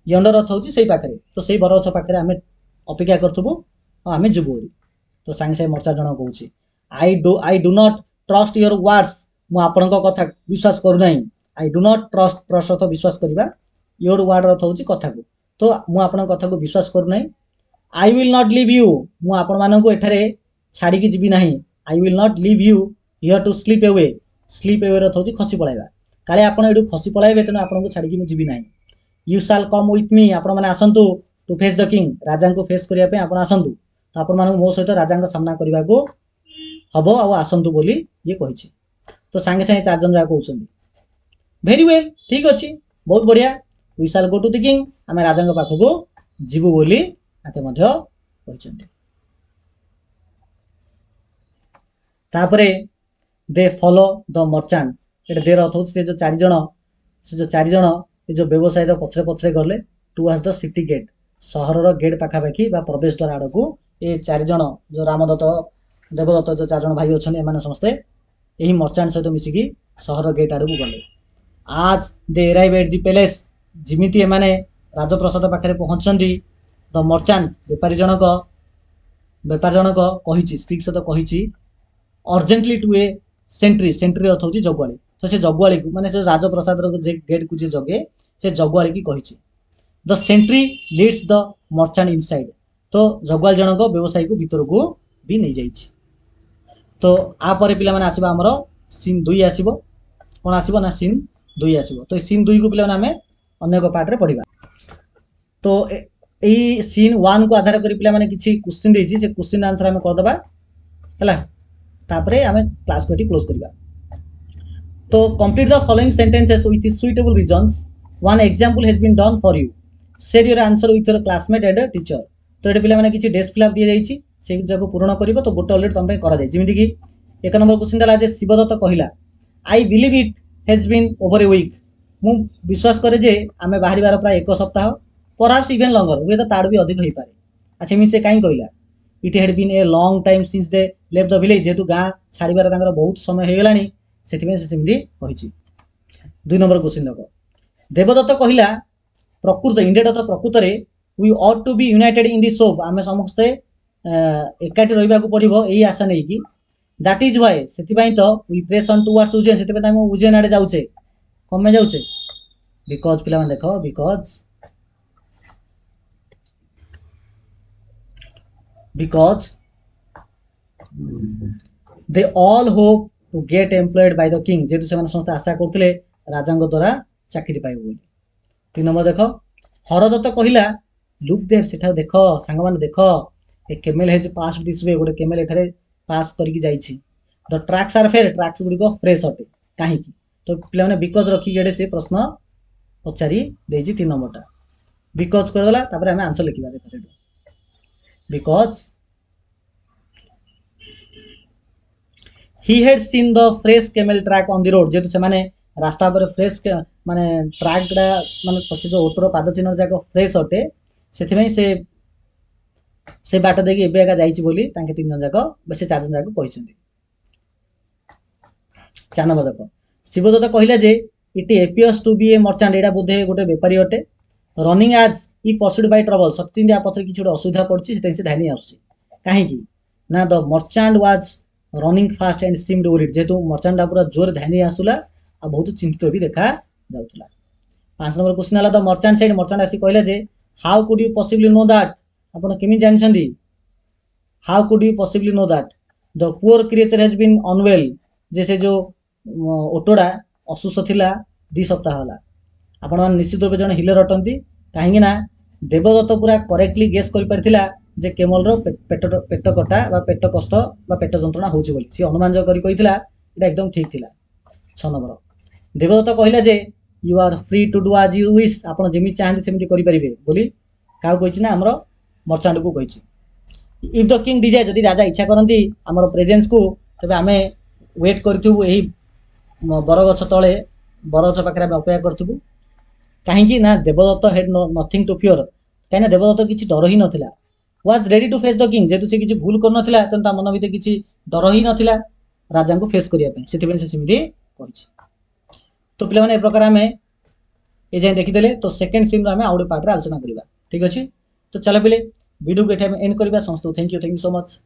[SPEAKER 1] यंडर अर्थ होची सेही पाखरे तो सेही बरगछ पाखरे आमे अपेक्षा करथबु आमे जुबु तो सांगे से मर्चा जण कहउची I do not trust your words मु आपनक कथा विश्वास करू नाही आई डू नॉट ट्रस्ट अर्थ विश्वास करबा योर वर्ड अर्थ होची कथा को तो मु आपनक कथा को विश्वास करू नाही I will not leave you मु आपण माननको एठारे छाडी की जिबी नाही I will not leave you here to slip away अर्थ होची खसी पळाइबा काले आपण एडू खसी पळाइबे तने आपनको छाडी की मु जिबी नाही you shall come with me आपण माने आसंतु टू फेस द किंग राजा को फेस करिया पे आपण आसंतु तो आपण मानक मो सहित राजा सामना करबा को हबो आ आसंतु बोली ये कहिछि तो सांगे सांगे चार जन जा कहउछन वेरी वेल ठीक अछि बहुत बढ़िया we shall go to the king आमे राजा पाखु को जीवु बोली आके मध्य कहिछन तापरे दे फॉलो द मर्चेंट एटा देर अर्थ होछि से जो चारि जन ए जो व्यवसाय रो पछरे पछरे गले टुवर्ड्स द सिटी गेट सहर रो गेट पाखापाखि बा प्रवेश द्वार आड़ को ये चार जन जो रामदत्त देवदत्त जो चार जन भाई अच्छे एमाने समस्ते यही मर्चेंट सहित मिसिकी सहर गेट आड़ को गले as they arrive at the palace जिमिति एमाने राजप्रसाद पाखरे पहुंचंदी द मर्चेंट व्यापारी जनक कहिछि स्पीक सहित कहिछि अर्जेंटली टू ए सेंट्री अर्थ होछि जगवाली तो से जगवाली को माने से राजप्रसाद रो गेट को जे जगे से जगवाली की कहिछि the sentry leads the merchant inside तो जगवाल जनक व्यवसायी को भीतर को भी नहीं जाइछि तो आ परे पिला माने आसीबा हमरो सीन 2 आसीबो कोन आसीबो ना सीन 2 आसीबो तो सीन 2 को पिला माने हमें अन्य को पार्ट रे पढिबा तो एई सीन 1 को आधार करी पिला माने किछि क्वेश्चन देछि से क्वेश्चन आंसर हमें कर देबा हला तापरे हमें क्लास को क्लोज करिबा तो complete the following sentences with suitable reasons one example has been done for you share your answer with your classmate and teacher तो ये पे किसी डेस्क फिलअप दी जाइए से पूरण कर तो गोटे अलरेडी तुम करा जमीन कि एक नंबर क्वेश्चन था जे शिवदत्त कहला I believe it has been over a week मु विश्वास करे जे आमे बाहर प्राय एक सप्ताह परहाप्स इवन लंगर हुए तो ताड़ भी अधिक हो पारे अच्छा मीन से कहीं कहला it had been a long time since they left the village जेहेतु गाँ छाड़बार बहुत समय हो गलानी से सेमती 2 नंबर क्वेश्चन देख देवदत्त कहला प्रकृत इंडिया तो प्रकृत में we ought to be united in this सोप आम समस्ते एकाठी रहा पड़ो यही आशा नहीं कि दैट इज व्हाई से तो we press on towards Ujjain से उज्जैन आड़े जाऊे कमे जाऊे बिकज पिला देख because they all hope to get employed by the king जेहेतु से समस्त आशा करते राजा द्वारा चाकरी पाइब बोली 3 नंबर देख हरदत्त कहला लुक देयर सेठा देख सांग माने देख a camel has pass this way गोटे केमेल एठारे पास करके जाइछि the tracks are fair tracks गुडी को फ्रेश अटे काहे की तो पिला माने बिकज रखी गेडे से प्रश्न पचारी देछि 3 नंबरटा बिकज करला तापर हमें आंसर लिखिबा देखो सेठो because he had seen the fresh camel track on the road जेतु से माने रास्ता पर फ्रेश माने ट्रैक डा माने से जो ओटर पाद चिन्ह जाक फ्रेश अटे से से बाट देखिए एबे एका जाइछि बोली तांके तीन जन जाक बसे चार जन जाक कहिसंती। 4 नंबर देखो शिवदत्त कहला जे it appears to be a merchant एटा बोधे गोटे व्यापारी अटे running as if pursued by trouble सचिन या पछरे किछ असुविधा पड़छि से धानी आउछि काहे कि ना the merchant was running fast and seemed worried जेतु मर्चेंट पूरा जोर धानी आसुला आ बहुत चिंतित भी देखा जाउतला। 5 नंबर क्वेश्चन हला द मर्चेंट साइड मर्चेंट आसी कहला जे how could you possibly know that आपण केमि जानिसंदी how could you possibly know that the poor creature has been unwell जैसे जो ओटोडा असुस्थ थिला 2 सप्ताह होला आपण निश्चित रूप जन हिलर अटंती काहेकि ना देवदत्त पूरा करेक्टली गेस कर परथिला जे केमल रो पेट कटा बा पेट कष्ट बा पेट जंत्रणा होची बोली सी अनुमान जो करी कहितला एटा एकदम ठीक थिला। 6 नंबर देवदत्त कहला जे you are free to do as you wish आपण जेमि चाहंती सेमि करि परिबे बोली का कहिछि ना हमरो मर्चेंट को कहिछि। इफ द किंग डिजायर जदि राजा इच्छा करंती हमरो प्रेजेंस को तबे आमे वेट करथु एही बरगछ तले बरगछ पाखरे अपेक्षा करथु कहीं ना Devdatta had nothing to fear कहीं देवदत्त किसी डर ही नथिला was ready to face the king जेतु से किसी भूल कर नथिला त ता मन भीतर किसी डर ही नथिला राजा को फेस करिया पे सेति से सिमिति कहिछि। तो पिला माने ए प्रकार हमें ए जाय देखिदेले तो सेकंड सीन रो हमें आउट पार्ट रे आलोचना करिबा ठीक अछि। तो चलो पिले वीडियो को एठे एंड करिबा समस्त थैंक यू सो मच।